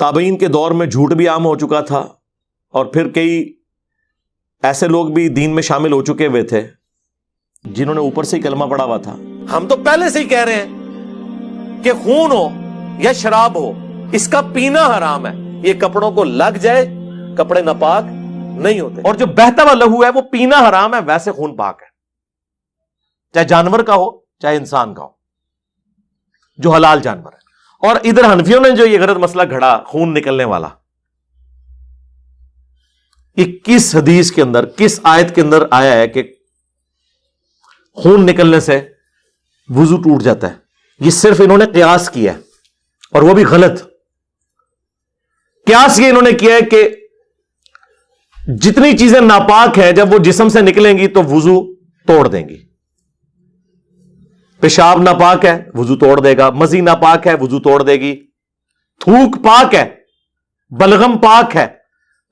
تابعین کے دور میں جھوٹ بھی عام ہو چکا تھا، اور پھر کئی ایسے لوگ بھی دین میں شامل ہو چکے ہوئے تھے جنہوں نے اوپر سے ہی کلمہ پڑھا ہوا تھا۔ ہم تو پہلے سے ہی کہہ رہے ہیں کہ خون ہو یا شراب ہو، اس کا پینا حرام ہے۔ یہ کپڑوں کو لگ جائے کپڑے ناپاک نہیں ہوتے، اور جو بہتا ہوا لہو ہے وہ پینا حرام ہے، ویسے خون پاک ہے، چاہے جانور کا ہو چاہے انسان کا ہو، جو حلال جانور ہے۔ اور ادھر حنفیوں نے جو یہ غلط مسئلہ گھڑا خون نکلنے والا، یہ کس حدیث کے اندر، کس آیت کے اندر آیا ہے کہ خون نکلنے سے وضو ٹوٹ جاتا ہے؟ یہ صرف انہوں نے قیاس کیا ہے، اور وہ بھی غلط قیاس یہ انہوں نے کیا ہے کہ جتنی چیزیں ناپاک ہیں جب وہ جسم سے نکلیں گی تو وضو توڑ دیں گی۔ پیشاب ناپاک ہے وضو توڑ دے گا، مزی ناپاک ہے وضو توڑ دے گی، تھوک پاک ہے، بلغم پاک ہے،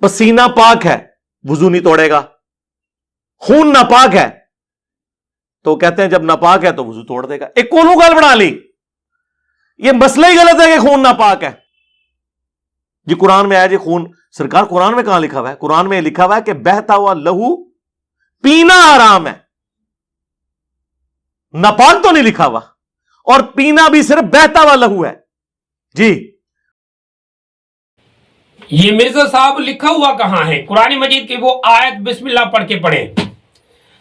پسینہ پاک ہے، وضو نہیں توڑے گا۔ خون ناپاک ہے تو کہتے ہیں جب ناپاک ہے تو وضو توڑ دے گا۔ ایک کولو گال بنا لی، یہ مسئلہ ہی غلط ہے کہ خون ناپاک ہے۔ جی قرآن میں آیا جی خون، سرکار قرآن میں کہاں لکھا ہوا ہے؟ قرآن میں لکھا ہوا ہے کہ بہتا ہوا لہو پینا حرام ہے، ناپاک تو نہیں لکھا ہوا، اور پینا بھی صرف بہتا ہوا لہو ہے۔ جی یہ مرزا صاحب لکھا ہوا کہاں ہے؟ قرآن مجید کی وہ آیت بسم اللہ پڑھ کے پڑھیں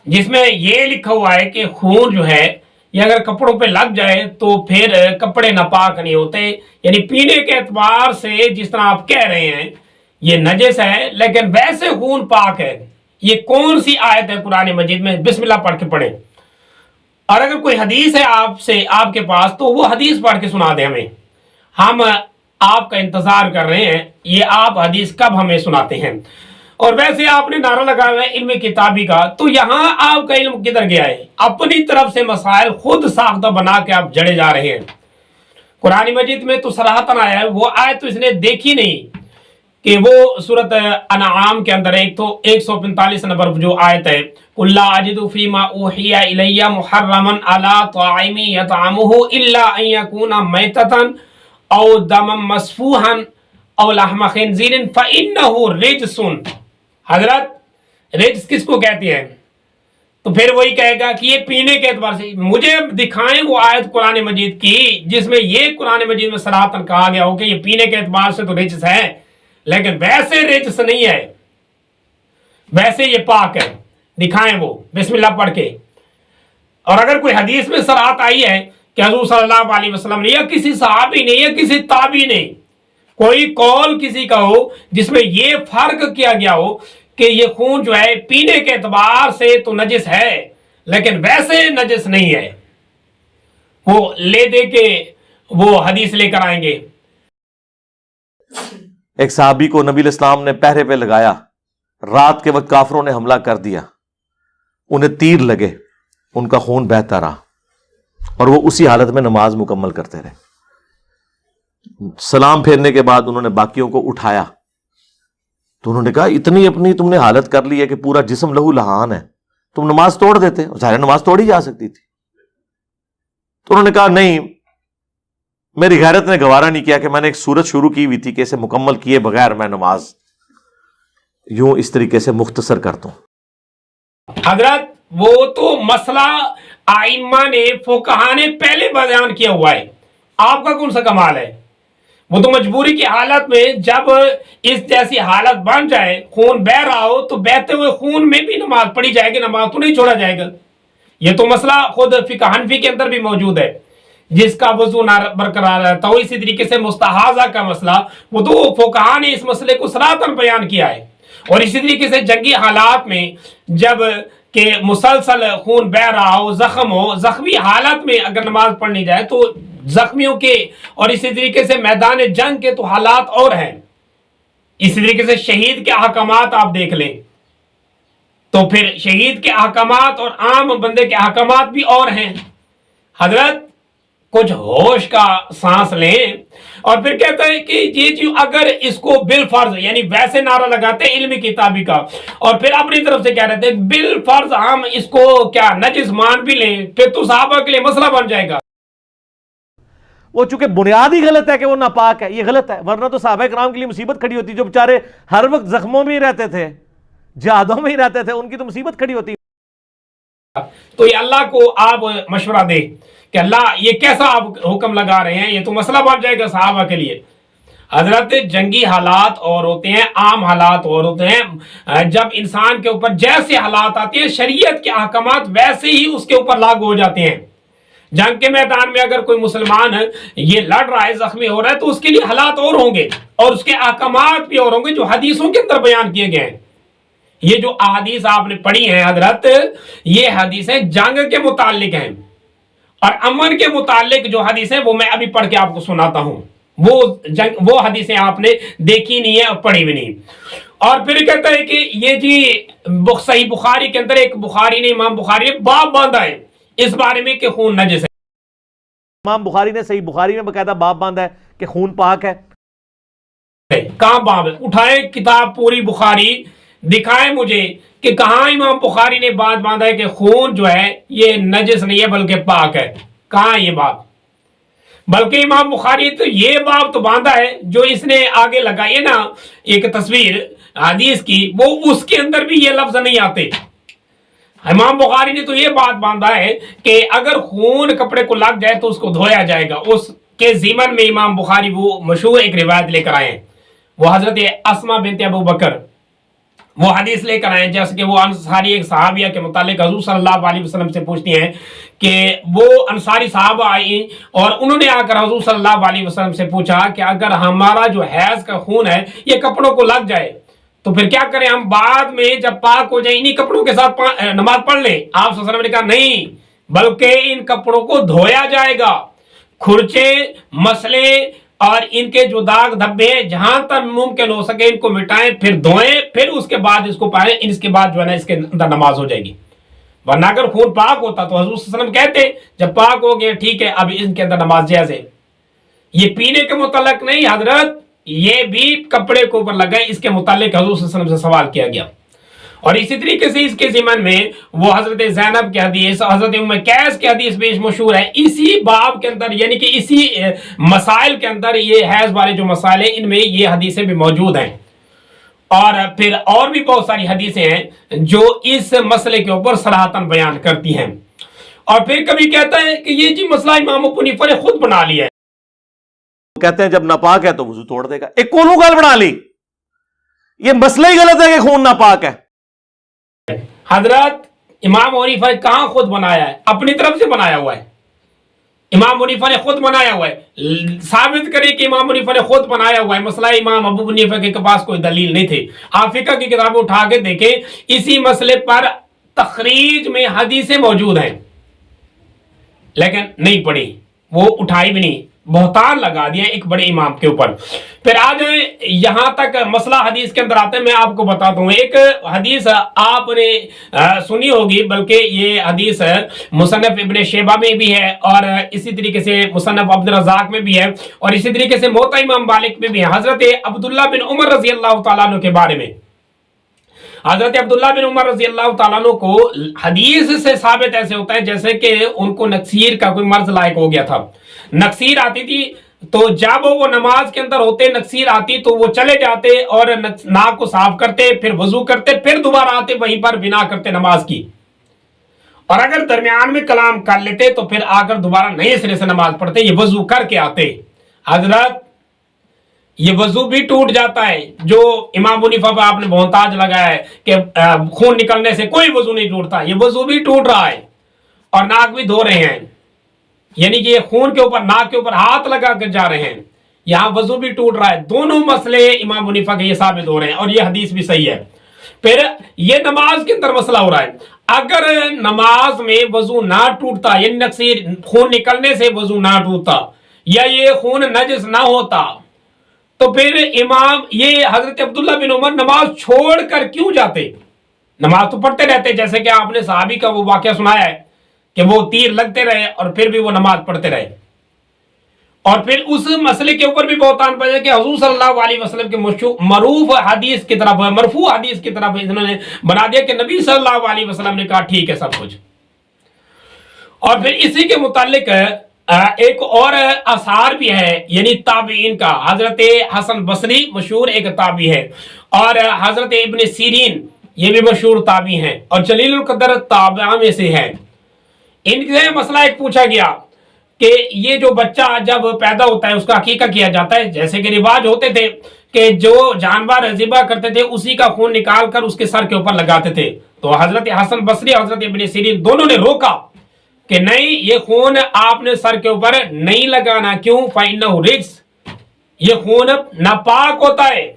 جس میں یہ لکھا ہوا ہے کہ خون جو ہے یہ اگر کپڑوں پہ لگ جائے تو پھر کپڑے ناپاک نہیں ہوتے، یعنی پینے کے اعتبار سے جس طرح آپ کہہ رہے ہیں یہ نجس ہے لیکن ویسے خون پاک ہے۔ یہ کون سی آیت ہے قرآن مجید میں؟ بسم اللہ پڑھ کے پڑھیں، اور اگر کوئی حدیث ہے آپ کے پاس تو وہ حدیث پڑھ کے سنا دیں ہمیں، ہم آپ کا انتظار کر رہے ہیں یہ آپ حدیث کب ہمیں سناتے ہیں۔ اور ویسے آپ نے نعرہ لگایا ہے علم کتابی کا، تو یہاں آپ کا علم کدھر گیا ہے؟ اپنی طرف سے مسائل خود ساختہ بنا کے آپ جڑے جا رہے ہیں۔ قرآن مجید میں تو صراحتاً آیا ہے، وہ آیت تو اس نے دیکھی نہیں کہ وہ سورۃ انعام کے اندر ایک تو 145 نمبر جو آیت ہے، قُلْ لَا أَجِدُ فِي مَا أُوحِيَ إِلَيَّ مُحَرَّمًا عَلَىٰ طَاعِمٍ يَطْعَمُهُ إِلَّا أَن يَكُونَ مَيْتَةً أَوْ دَمًا مَّسْفُوحًا أَوْ لَحْمَ خِنزِيرٍ فَإِنَّهُ رِجْسٌ۔ حضرت رجس کس کو کہتی ہے؟ تو پھر وہی کہے گا کہ یہ پینے کے اعتبار سے، مجھے دکھائیں وہ آیت قرآن مجید کی جس میں یہ قرآن مجید میں صراحتاً کہا گیا ہو کہ یہ پینے کے اعتبار سے تو رجس ہے لیکن ویسے رجس نہیں ہے، ویسے یہ پاک ہے۔ دکھائیں وہ بسم اللہ پڑھ کے۔ اور اگر کوئی حدیث میں صراحت آئی ہے کہ حضور صلی اللہ علیہ وسلم نے یا کسی صحابی نے یا کسی تابعی نے کوئی قول کسی کا ہو جس میں یہ فرق کیا گیا ہو کہ یہ خون جو ہے پینے کے اعتبار سے تو نجس ہے لیکن ویسے نجس نہیں ہے، وہ لے دے کے وہ حدیث لے کر آئیں گے۔ ایک صحابی کو نبی علیہ السلام نے پہرے پہ لگایا، رات کے وقت کافروں نے حملہ کر دیا، انہیں تیر لگے، ان کا خون بہتا رہا اور وہ اسی حالت میں نماز مکمل کرتے رہے۔ سلام پھیرنے کے بعد انہوں نے باقیوں کو اٹھایا تو انہوں نے کہا اتنی اپنی تم نے حالت کر لی ہے کہ پورا جسم لہو لہان ہے، تم نماز توڑ دیتے، ظاہر نماز توڑی جا سکتی تھی۔ تو انہوں نے کہا نہیں، میری غیرت نے گوارا نہیں کیا کہ میں نے ایک سورت شروع کی ہوئی تھی کہ اسے مکمل کیے بغیر میں نماز یوں اس طریقے سے مختصر کر دوں۔ حضرت وہ تو مسئلہ آئمہ نے فقہا نے پہلے بیان کیا ہوا ہے، آپ کا کون سا کمال ہے؟ وہ تو مجبوری کی حالت میں جب اس جیسی حالت بن جائے، خون بہ رہا ہو تو بہتے ہوئے خون میں بھی نماز پڑھی جائے گی، نماز تو نہیں چھوڑا جائے گا۔ یہ تو مسئلہ خود فقہ حنفی کے اندر بھی موجود ہے، جس کا وضو نہ برقرار رہتا ہو۔ اسی طریقے سے مستحاضہ کا مسئلہ، وہ تو فقہا نے اس مسئلے کو صراحتاً بیان کیا ہے۔ اور اسی طریقے سے جنگی حالات میں جب کہ مسلسل خون بہ رہا ہو، زخم ہو، زخمی حالت میں اگر نماز پڑھنی جائے تو زخمیوں کے اور اسی طریقے سے میدان جنگ کے تو حالات اور ہیں۔ اسی طریقے سے شہید کے احکامات آپ دیکھ لیں تو پھر شہید کے احکامات اور عام بندے کے احکامات بھی اور ہیں۔ حضرت کچھ ہوش کا سانس لیں۔ اور پھر کہتا ہے کہ یہ چیز اگر اس کو بالفرض، یعنی ویسے نعرہ لگاتے ہیں علم کتابی کا اور پھر اپنی طرف سے کہہ رہتے ہیں بالفرض ہم اس کو کیا نجس مان بھی لیں، پھر تو صحابہ کے لیے مسئلہ بن جائے گا۔ وہ چونکہ بنیاد ہی غلط ہے کہ وہ ناپاک ہے، یہ غلط ہے، ورنہ تو صحابہ کرام کے لیے مصیبت کھڑی ہوتی، جو بیچارے ہر وقت زخموں میں ہی رہتے تھے، جہادوں میں ہی رہتے تھے، ان کی تو مصیبت کھڑی ہوتی۔ تو یہ اللہ کو آپ مشورہ دے کہ اللہ یہ کیسا آپ حکم لگا رہے ہیں، یہ تو مسئلہ بن جائے گا صحابہ کے لیے۔ حضرت جنگی حالات اور ہوتے ہیں، عام حالات اور ہوتے ہیں، جب انسان کے اوپر جیسے حالات آتے ہیں شریعت کے احکامات ویسے ہی اس کے اوپر لاگو ہو جاتے ہیں۔ جنگ کے میدان میں اگر کوئی مسلمان یہ لڑ رہا ہے، زخمی ہو رہا ہے، تو اس کے لیے حالات اور ہوں گے اور اس کے احکامات بھی اور ہوں گے جو حدیثوں کے اندر بیان کیے گئے ہیں۔ یہ جو احادیث آپ نے پڑھی ہیں حضرت، یہ حدیثیں جنگ کے متعلق ہیں، اور امن کے متعلق جو حدیثیں وہ میں ابھی پڑھ کے آپ کو سناتا ہوں، وہ حدیثیں آپ نے دیکھی نہیں ہے اور پڑھی بھی نہیں۔ اور پھر کہتا ہے کہ یہ جی صحیح بخاری کے اندر ایک بخاری نے، امام بخاری نے باب باندھا ہے اس بارے میں کہ خون نجس ہے۔ امام بخاری نے صحیح بخاری میں باقاعدہ باب باندھا ہے کہ خون پاک ہے۔ کہاں باب ہے؟ اٹھائے کتاب پوری بخاری، دکھائے مجھے کہ کہاں امام بخاری نے بات باندھا ہے کہ خون جو ہے یہ نجس نہیں ہے بلکہ پاک ہے، کہاں یہ بات؟ بلکہ امام بخاری تو یہ باب تو باندھا ہے جو اس نے آگے لگائی ہے نا ایک تصویر حدیث کی، وہ اس کے اندر بھی یہ لفظ نہیں آتے۔ امام بخاری نے تو یہ بات باندھا ہے کہ اگر خون کپڑے کو لگ جائے تو اس کو دھویا جائے گا۔ اس کے ضمن میں امام بخاری وہ مشہور ایک روایت لے کر آئے ہیں، وہ حضرت اسما بنت ابو بکر وہ حدیث لے کر آئے ہیں، جیسے کہ وہ انصاری ایک صحابیہ کے متعلق حضور صلی اللہ علیہ وسلم سے پوچھتی ہیں کہ وہ انصاری صحابہ آئی اور انہوں نے آ کر حضور صلی اللہ علیہ وسلم سے پوچھا کہ اگر ہمارا جو حیض کا خون ہے یہ کپڑوں کو لگ جائے تو پھر کیا کریں؟ ہم بعد میں جب پاک ہو جائیں انہی کپڑوں کے ساتھ نماز پڑھ لیں؟ آپ صلی اللہ علیہ وسلم نے کہا نہیں، بلکہ ان کپڑوں کو دھویا جائے گا، کھرچے مسلے اور ان کے جو داغ دھبے ہیں جہاں تک ممکن ہو سکے ان کو مٹائیں، پھر دھوئیں، پھر اس کے بعد اس کو پائیں، اس کے بعد جو ہے نا اس کے اندر نماز ہو جائے گی۔ ورنہ اگر خون پاک ہوتا تو حضور صلی اللہ علیہ وسلم کہتے جب پاک ہو گئے ٹھیک ہے اب ان کے اندر نماز جائز ہے۔ یہ پینے کے متعلق نہیں حضرت، یہ بھی کپڑے کے اوپر لگائے، اس کے متعلق حضور صلی اللہ علیہ وسلم سے سوال کیا گیا۔ اور اسی طریقے سے اس کے ضمن میں وہ حضرت زینب کی حدیث، حضرت ام قیس کی حدیث بھی مشہور ہے اسی باب کے اندر، یعنی کہ اسی مسائل کے اندر، یہ حیض والے جو مسائل ہیں ان میں یہ حدیثیں بھی موجود ہیں۔ اور پھر اور بھی بہت ساری حدیثیں ہیں جو اس مسئلے کے اوپر صراحتاً بیان کرتی ہیں۔ اور پھر کبھی کہتا ہے کہ یہ جی مسئلہ امام ابو حنیفہ نے خود بنا لیا ہے، کہتے ہیں جب ناپاک ہے تو وضو توڑ دے گا، ایک کولو گال بنا لی، یہ مسئلہ ہی غلط ہے کہ خون ناپاک ہے۔ حضرت امام حنیفہ نے کہاں خود بنایا ہے؟ اپنی طرف سے بنایا ہوا ہے، امام حنیفہ نے خود بنایا ہوا ہے۔ ثابت کرے کہ امام حنیفہ نے خود بنایا ہوا ہے مسئلہ، امام ابو حنیفہ کے پاس کوئی دلیل نہیں تھی۔ آپ فقہ کی کتابیں اٹھا کے دیکھیں، اسی مسئلے پر تخریج میں حدیثیں موجود ہیں لیکن نہیں پڑھی، وہ اٹھائی بھی نہیں، بہتان لگا دیا ایک بڑے امام کے اوپر۔ پھر آج یہاں تک مسئلہ حدیث کے اندر آتے ہیں، میں آپ کو بتاتا ہوں ایک حدیث آپ نے سنی ہوگی، بلکہ یہ حدیث مصنف ابن شیبہ میں بھی ہے اور اسی طریقے سے مصنف عبد الرزاق میں بھی ہے اور اسی طریقے سے موطا امام مالک میں بھی ہے، حضرت عبداللہ بن عمر رضی اللہ تعالیٰ عنہ کے بارے میں۔ حضرت عبداللہ بن عمر رضی اللہ تعالیٰ عنہ کو حدیث سے ثابت ایسے ہوتا ہے جیسے کہ ان کو نکسیر کا کوئی مرض لائق ہو گیا تھا، نکسیر آتی تھی تو جب وہ نماز کے اندر ہوتے نکسیر آتی تو وہ چلے جاتے اور ناک کو صاف کرتے، پھر وضو کرتے، پھر دوبارہ آتے وہیں پر بنا کرتے نماز کی، اور اگر درمیان میں کلام کر لیتے تو پھر آ کر دوبارہ نئے سرے سے نماز پڑھتے، یہ وضو کر کے آتے۔ حضرت یہ وضو بھی ٹوٹ جاتا ہے، جو امام حنیفہ پہ آپ نے بہتاج لگایا ہے کہ خون نکلنے سے کوئی وضو نہیں ٹوٹتا، یہ وضو بھی ٹوٹ رہا ہے اور ناک بھی دھو رہے ہیں، یعنی کہ یہ خون کے اوپر ناک کے اوپر ہاتھ لگا کر جا رہے ہیں، یہاں وضو بھی ٹوٹ رہا ہے۔ دونوں مسئلے امام حنیفہ کے یہ ثابت ہو رہے ہیں اور یہ حدیث بھی صحیح ہے۔ پھر یہ نماز کے اندر مسئلہ ہو رہا ہے، اگر نماز میں وضو نہ ٹوٹتا، یعنی نکسیر خون نکلنے سے وضو نہ ٹوٹتا یا یہ خون نجس نہ ہوتا تو پھر امام یہ حضرت عبداللہ بن عمر نماز چھوڑ کر کیوں جاتے؟ نماز تو پڑھتے رہتے، جیسے کہ آپ نے صحابی کا وہ واقعہ سنایا ہے کہ وہ تیر لگتے رہے اور پھر بھی وہ نماز پڑھتے رہے۔ اور پھر اس مسئلے کے اوپر بھی بہتان پڑے کہ حضور صلی اللہ علیہ وسلم کے معروف حدیث کی طرف، مرفوع حدیث کی طرف انہوں نے بنا دیا کہ نبی صلی اللہ علیہ وسلم نے کہا ٹھیک ہے سب کچھ۔ اور پھر اسی کے متعلق ایک اور آثار بھی ہے یعنی تابعین کا. حضرت حسن بصری مشہور ایک تابعی ہے, اور حضرت ابن سیرین یہ بھی مشہور تابعی ہیں, اور جلیل القدر تابعہ میں سے ہے. ان سے مسئلہ ایک پوچھا گیا کہ یہ جو بچہ جب پیدا ہوتا ہے اس کا عقیقہ کیا جاتا ہے, جیسے کہ رواج ہوتے تھے کہ جو جانور ذبح کرتے تھے اسی کا خون نکال کر اس کے سر کے اوپر لگاتے تھے. تو حضرت حسن بصری حضرت ابن سیرین دونوں نے روکا کہ نہیں, یہ خون آپ نے سر کے اوپر نہیں لگانا. کیوں؟ فَإِنَّهُ رِجْسٌ, یہ خون ناپاک ہوتا ہے.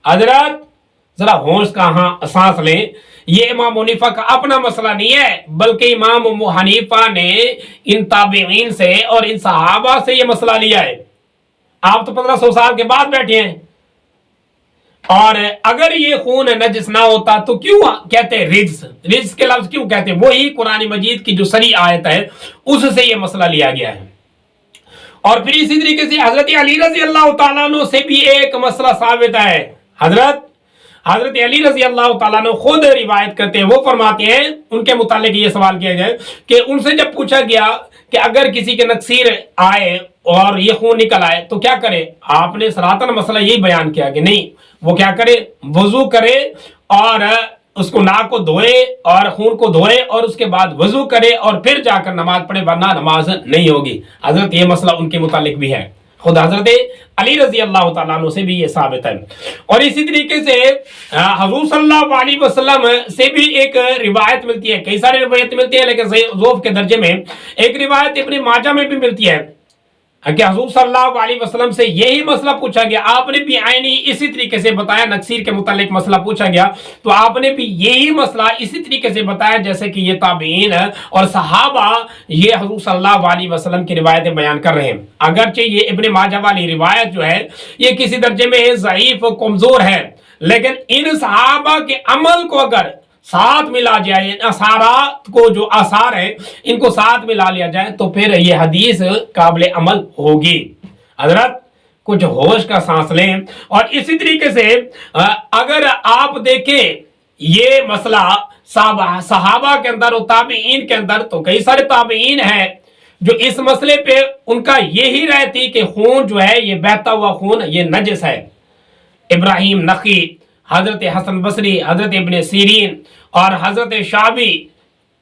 حضرت ذرا ہوش کا سانس لیں, یہ امام حنیفہ کا اپنا مسئلہ نہیں ہے, بلکہ امام حنیفہ نے ان تابعین سے اور ان صحابہ سے یہ مسئلہ لیا ہے. آپ تو 1500 سال کے بعد بیٹھے ہیں, اور اگر یہ خون نجس نہ ہوتا تو کیوں کہتے ہیں رجس؟ رجس کے لفظ کیوں کہتے ہیں؟ وہی قرآن مجید کی جو صریح آیت ہے اس سے یہ مسئلہ لیا گیا ہے. اور پھر اسی طریقے سے حضرت علی رضی اللہ تعالیٰ عنہ سے بھی ایک مسئلہ ثابت ہے. حضرت علی رضی اللہ تعالیٰ عنہ خود روایت کرتے ہیں, وہ فرماتے ہیں ان کے متعلق یہ سوال کیا جائے کہ ان سے جب پوچھا گیا کہ اگر کسی کے نکسیر آئے اور یہ خون نکل آئے تو کیا کرے, آپ نے صراحتاً مسئلہ یہی بیان کیا کہ نہیں, وہ کیا کرے, وضو کرے اور اس کو ناک کو دھوئے اور خون کو دھوئے اور اس کے بعد وضو کرے اور پھر جا کر نماز پڑھے, ورنہ نماز نہیں ہوگی. حضرت یہ مسئلہ ان کے متعلق بھی ہے, خود حضرت علی رضی اللہ تعالیٰ عنہ سے بھی یہ ثابت ہے. اور اسی طریقے سے حضور صلی اللہ علیہ وسلم سے بھی ایک روایت ملتی ہے, کئی ساری روایت ملتی ہے لیکن ضعف کے درجے میں ایک روایت ابن ماجہ میں بھی ملتی ہے کہ حضور صلی اللہ علیہ وسلم سے یہی مسئلہ پوچھا گیا, آپ نے بھی عینی اسی طریقے سے بتایا. نکسیر کے متعلق مسئلہ پوچھا گیا تو آپ نے بھی یہی مسئلہ اسی طریقے سے بتایا جیسے کہ یہ تابعین اور صحابہ یہ حضور صلی اللہ علیہ وسلم کی روایتیں بیان کر رہے ہیں. اگرچہ یہ ابن ماجہ والی روایت جو ہے یہ کسی درجے میں ضعیف و کمزور ہے, لیکن ان صحابہ کے عمل کو اگر ساتھ ملا جائے, اثارات کو جو آثار ہیں ان کو ساتھ ملا لیا جائے تو پھر یہ حدیث قابل عمل ہوگی. حضرت کچھ ہوش کا سانس لیں. اور اسی طریقے سے اگر آپ دیکھیں یہ مسئلہ صحابہ کے اندر اور تابعین کے اندر, تو کئی سارے تابعین ہیں جو اس مسئلے پہ ان کا یہی رائے تھی کہ خون جو ہے یہ بہتا ہوا خون یہ نجس ہے. ابراہیم نخعی, حضرت حسن بصری, حضرت ابن سیرین اور حضرت شعبی,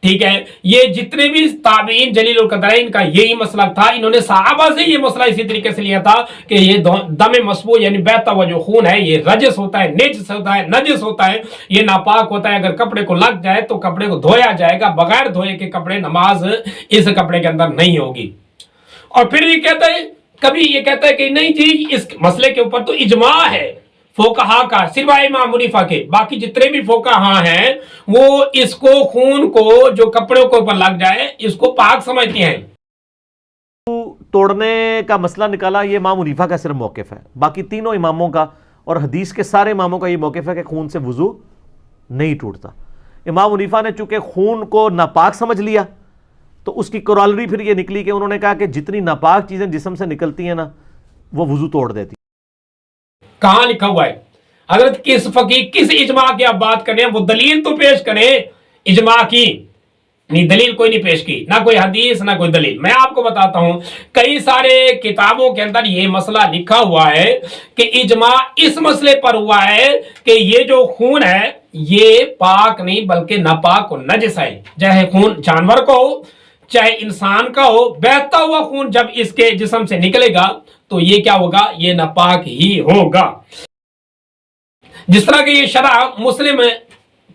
ٹھیک ہے, یہ جتنے بھی تابعین جلیل القدر ان کا یہی مسلک تھا. انہوں نے صحابہ سے یہ مسئلہ اسی طریقے سے لیا تھا کہ یہ دم مسفوح یعنی بہتا ہوا جو خون ہے یہ رجس ہوتا ہے, نجس ہوتا ہے, یہ ناپاک ہوتا ہے. اگر کپڑے کو لگ جائے تو کپڑے کو دھویا جائے گا, بغیر دھوئے کے کپڑے نماز اس کپڑے کے اندر نہیں ہوگی. اور پھر یہ کہتا ہے, کبھی یہ کہتا ہے کہ نہیں جی اس مسئلے کے اوپر تو اجماع ہے فقہا کا, سوائے امام حنیفہ کے, باقی جتنے بھی فقہا ہیں وہ اس کو خون کو جو کپڑوں کے اوپر لگ جائے اس کو پاک سمجھتے ہیں. توڑنے کا مسئلہ نکالا, یہ امام حنیفہ کا صرف موقف ہے, باقی تینوں اماموں کا اور حدیث کے سارے اماموں کا یہ موقف ہے کہ خون سے وضو نہیں ٹوٹتا. امام حنیفہ نے چونکہ خون کو ناپاک سمجھ لیا تو اس کی کورالری پھر یہ نکلی کہ انہوں نے کہا کہ جتنی ناپاک چیزیں جسم سے نکلتی ہیں نا وہ وضو توڑ دیتی. کہاں لکھا ہوا ہے؟ حضرت کس فقیہ کس اجماع کی آپ بات کریں, وہ دلیل تو پیش کریں اجماع کی. نہیں, دلیل کوئی نہیں پیش کی, نہ کوئی حدیث نہ کوئی دلیل. میں آپ کو بتاتا ہوں کئی سارے کتابوں کے اندر یہ مسئلہ لکھا ہوا ہے کہ اجماع اس مسئلے پر ہوا ہے کہ یہ جو خون ہے یہ پاک نہیں بلکہ ناپاک و نجس ہے. چاہے خون جانور کا ہو چاہے انسان کا ہو, بہتا ہوا خون جب اس کے جسم سے نکلے گا تو یہ کیا ہوگا, یہ ناپاک ہی ہوگا. جس طرح کہ یہ شرح مسلم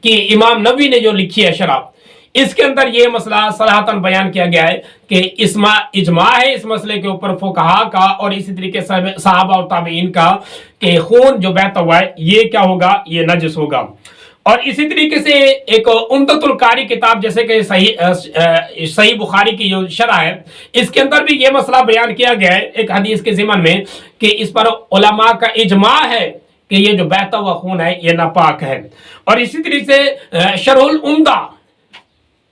کی امام نووی نے جو لکھی ہے شرح, اس کے اندر یہ مسئلہ صراحتاً بیان کیا گیا ہے کہ اجماع ہے اس مسئلے کے اوپر فقہا کا اور اسی طریقے سے صحابہ اور تابعین کا کہ خون جو بہتا ہوا ہے یہ کیا ہوگا, یہ نجس ہوگا. اور اسی طریقے سے ایک عمدۃ القاری کتاب جیسے کہ صحیح بخاری کی جو شرح ہے اس کے اندر بھی یہ مسئلہ بیان کیا گیا ہے ایک حدیث کے ضمن میں کہ اس پر علماء کا اجماع ہے کہ یہ جو بہتا ہوا خون ہے یہ ناپاک ہے. اور اسی طریقے سے شرح العمدہ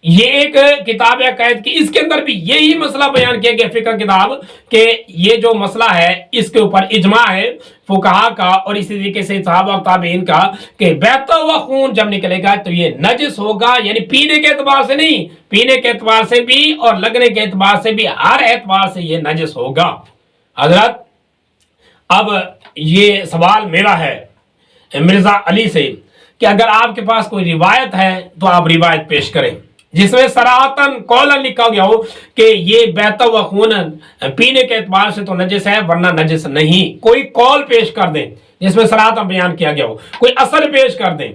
یہ ایک کتاب ہے عقائد کی، اس کے اندر بھی یہی مسئلہ بیان کیا گیا، فقہ کتاب، کہ یہ جو مسئلہ ہے اس کے اوپر اجماع ہے فقہا کا اور اسی طریقے سے صحابہ اور تابعین کا کہ بہتا ہوا خون جب نکلے گا تو یہ نجس ہوگا، یعنی پینے کے اعتبار سے نہیں، پینے کے اعتبار سے بھی اور لگنے کے اعتبار سے بھی، ہر اعتبار سے یہ نجس ہوگا۔ حضرت اب یہ سوال میرا ہے مرزا علی سے کہ اگر آپ کے پاس کوئی روایت ہے تو آپ روایت پیش کریں جس میں صراحتاً قولاً لکھا گیا ہو کہ یہ بہتا ہوا خون پینے کے اعتبار سے تو نجس ہے ورنہ نجس نہیں۔ کوئی قول پیش کر دیں جس میں صراحتاً بیان کیا گیا ہو، کوئی اثر پیش کر دیں،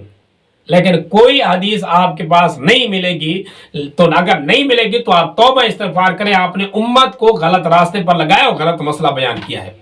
لیکن کوئی حدیث آپ کے پاس نہیں ملے گی تو اگر نہیں ملے گی تو آپ توبہ استغفار کریں، آپ نے امت کو غلط راستے پر لگایا اور غلط مسئلہ بیان کیا ہے۔